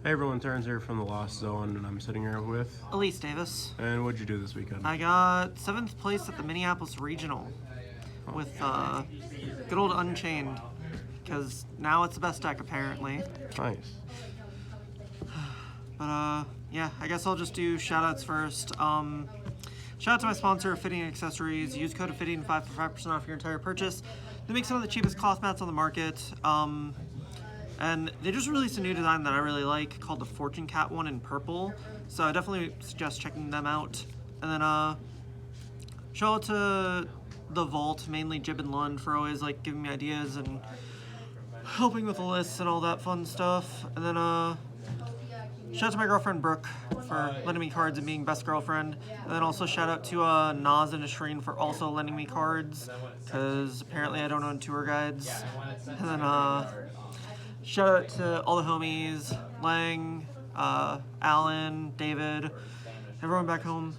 Hey everyone, Terrence here from The Lost Zone, and I'm sitting here with Alyse Davis. And what'd you do this weekend? I got 7th place at the Minneapolis Regional with good old Unchained, because now it's the best deck apparently. Nice. But yeah, I guess I'll just do shoutouts first. Shout out to my sponsor, Fitting Accessories. Use code FITTING 5 for 5% off your entire purchase. They make some of the cheapest cloth mats on the market. And they just released a new design that I really like called the Fortune Cat one in purple. So I definitely suggest checking them out. And then shout out to the Vault, mainly Jib and Lund, for always like giving me ideas and helping with the lists and all that fun stuff. And then shout out to my girlfriend Brooke for lending me cards and being best girlfriend. And then also shout out to Naz and Ashreen for also lending me cards, because apparently I don't own tour guides. And then shout out to all the homies, Lang, Alan, David, everyone back home.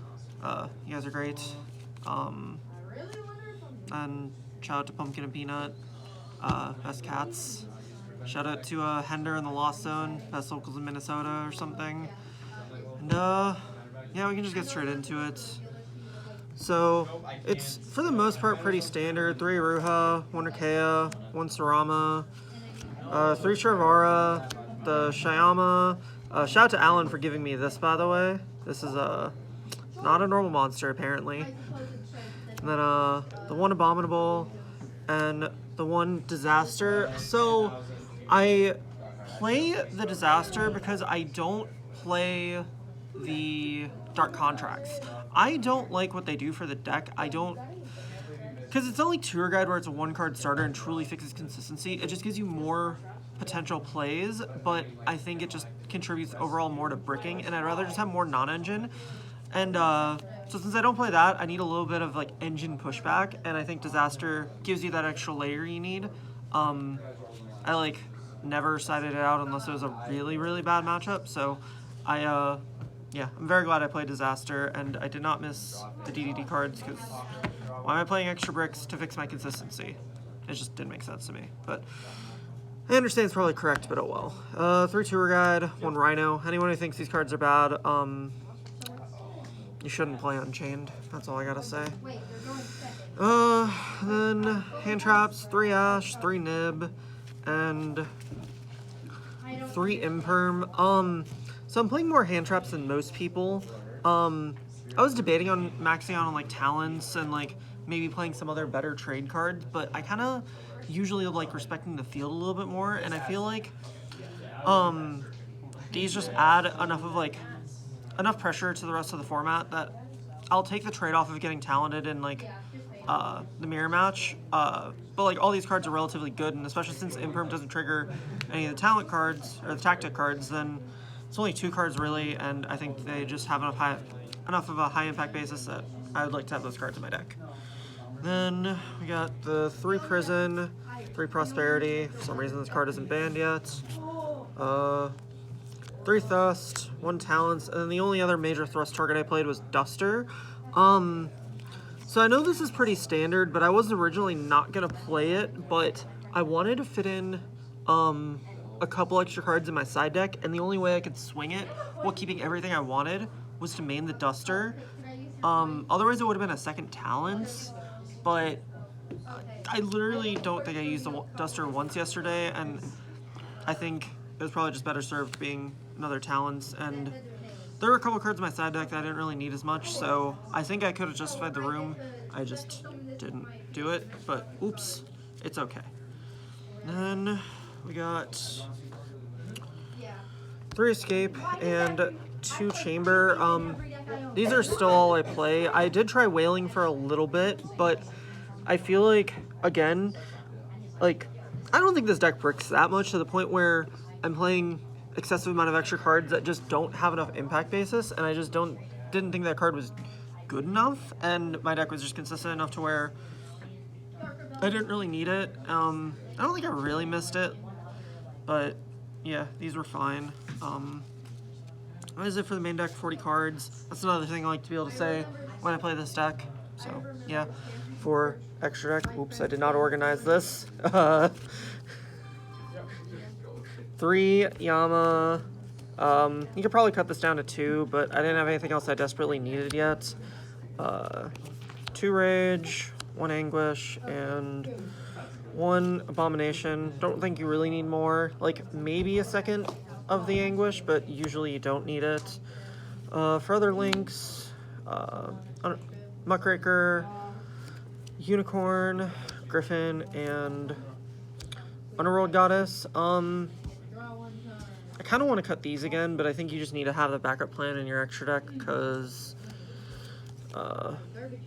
You guys are great. And shout out to Pumpkin and Peanut, best cats. Shout out to Hender in the Lost Zone, best locals in Minnesota or something. And yeah, we can just get straight into it. So it's for the most part pretty standard. 3 Ruha, 1 Arkea, 1 Sarama, 3 Sharvara, the Shyama. Shout out to Alan for giving me this, by the way. This is not a normal monster, apparently. And then the 1 Abominable and the 1 Disaster. So I play the Disaster because I don't play the Dark Contracts. I don't like what they do for the deck. Because it's only Tour Guide where it's a 1-card starter and truly fixes consistency. It just gives you more potential plays, but I think it just contributes overall more to bricking, and I'd rather just have more non-engine. And so since I don't play that, I need a little bit of like engine pushback, and I think Disaster gives you that extra layer you need. I like never sided it out unless it was a really, really bad matchup, so yeah, I'm very glad I played Disaster, and I did not miss the DDD cards, because why am I playing extra bricks to fix my consistency? It just didn't make sense to me, but I understand it's probably correct, but oh well. 3 Tour Guide, 1 Rhino. Anyone who thinks these cards are bad, you shouldn't play Unchained. That's all I gotta say. Then hand traps, 3 Ash, 3 Nib, and 3 Imperm. So I'm playing more hand traps than most people. I was debating on maxing out on like Talents and like maybe playing some other better trade cards, but I kind of usually like respecting the field a little bit more, and I feel like these just add enough pressure to the rest of the format that I'll take the trade-off of getting talented in like the mirror match. But like all these cards are relatively good, and especially since Imperm doesn't trigger any of the talent cards or the tactic cards, then it's only 2 cards really, and I think they just have enough of a high impact basis that I would like to have those cards in my deck. Then we got the 3 Prison, 3 Prosperity. For some reason this card isn't banned yet. 3 Thrust, 1 Talents, and then the only other major Thrust target I played was Duster. So I know this is pretty standard, but I was originally not gonna play it, but I wanted to fit in a couple extra cards in my side deck, and the only way I could swing it while keeping everything I wanted was to main the Duster. Otherwise it would have been a 2nd Talents, but I literally don't think I used the Duster once yesterday, and I think it was probably just better served being another Talents, and there were a couple cards in my side deck that I didn't really need as much, so I think I could have justified the room. I just didn't do it, but oops, it's okay. Then we got 3 Escape and 2 Chamber. These are still all I play. I did try Wailing for a little bit, but I feel like, again, like, I don't think this deck bricks that much to the point where I'm playing excessive amount of extra cards that just don't have enough impact basis, and I just didn't think that card was good enough, and my deck was just consistent enough to where I didn't really need it. I don't think I really missed it, but yeah, these were fine. That is it for the main deck, 40 cards. That's another thing I like to be able to say when I play this deck. So yeah, for extra deck, oops, I did not organize this. 3 Yama, You could probably cut this down to 2, but I didn't have anything else I desperately needed yet. 2 Rage, 1 Anguish, and 1 Abomination. Don't think you really need more. Like, maybe a second of the Anguish, but usually you don't need it. For other links, Muckraker, Unicorn, Griffin, and Underworld Goddess. I kind of want to cut these again, but I think you just need to have the backup plan in your extra deck, because,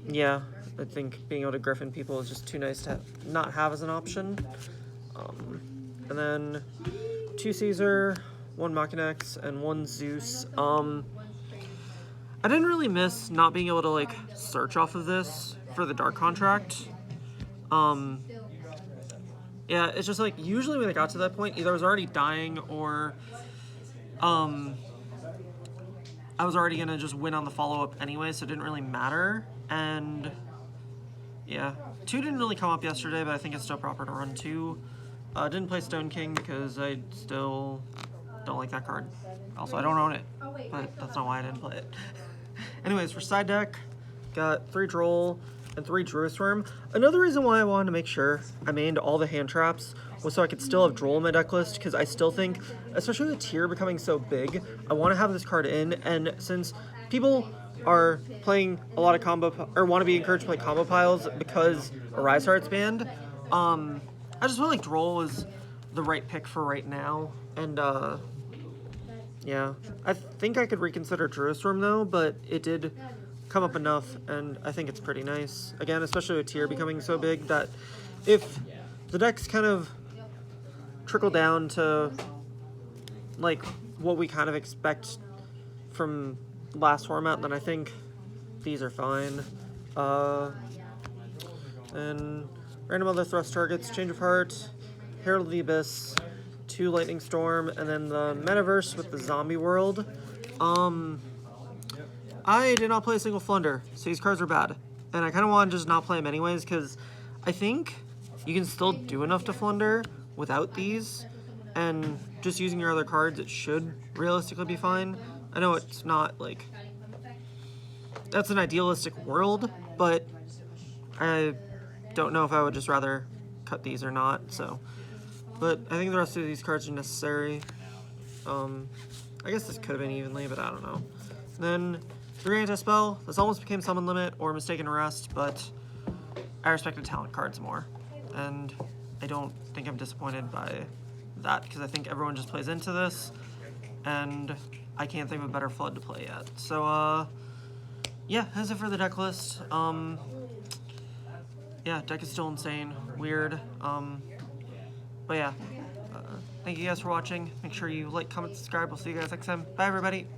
yeah, I think being able to Griffin people is just too nice to not have as an option. And then 2 Caesar, 1 Machinex, and 1 Zeus. I didn't really miss not being able to, like, search off of this for the Dark Contract. Yeah, it's just, like, usually when I got to that point, either I was already dying or, I was already gonna just win on the follow-up anyway, so it didn't really matter. And, yeah. 2 didn't really come up yesterday, but I think it's still proper to run 2. Didn't play Stone King because I still don't like that card. Also, I don't own it, but that's not why I didn't play it. Anyways, for side deck, got 3 Droll and 3 Druisworm. Another reason why I wanted to make sure I mained all the hand traps was so I could still have Droll in my deck list, because I still think, especially with Tier becoming so big, I want to have this card in, and since people are playing a lot of combo, or want to be encouraged to play combo piles because Arise Heart's banned, I just feel like Droll is the right pick for right now, and, yeah. I think I could reconsider Druisworm though, but it did come up enough, and I think it's pretty nice. Again, especially with Tier becoming so big, that if the decks kind of trickle down to, like, what we kind of expect from last format, then I think these are fine. And random other thrust targets, Change of Heart, Herald of the Abyss, 2 Lightning Storm, and then the Metaverse with the Zombie World. I did not play a single Flunder, so these cards are bad. And I kind of want to just not play them anyways, because I think you can still do enough to Flunder without these, and just using your other cards, it should realistically be fine. I know it's not, like, that's an idealistic world, but I don't know if I would just rather cut these or not, so. But I think the rest of these cards are necessary. I guess this could have been evenly, but I don't know. Then 3 Anti-Spell. This almost became Summon Limit or Mistaken Arrest, but I respect the talent cards more. And I don't think I'm disappointed by that, because I think everyone just plays into this, and I can't think of a better flood to play yet. So, yeah, that's it for the deck list. Yeah, deck is still insane. Weird. But yeah, thank you guys for watching. Make sure you like, comment, subscribe. We'll see you guys next time. Bye, everybody.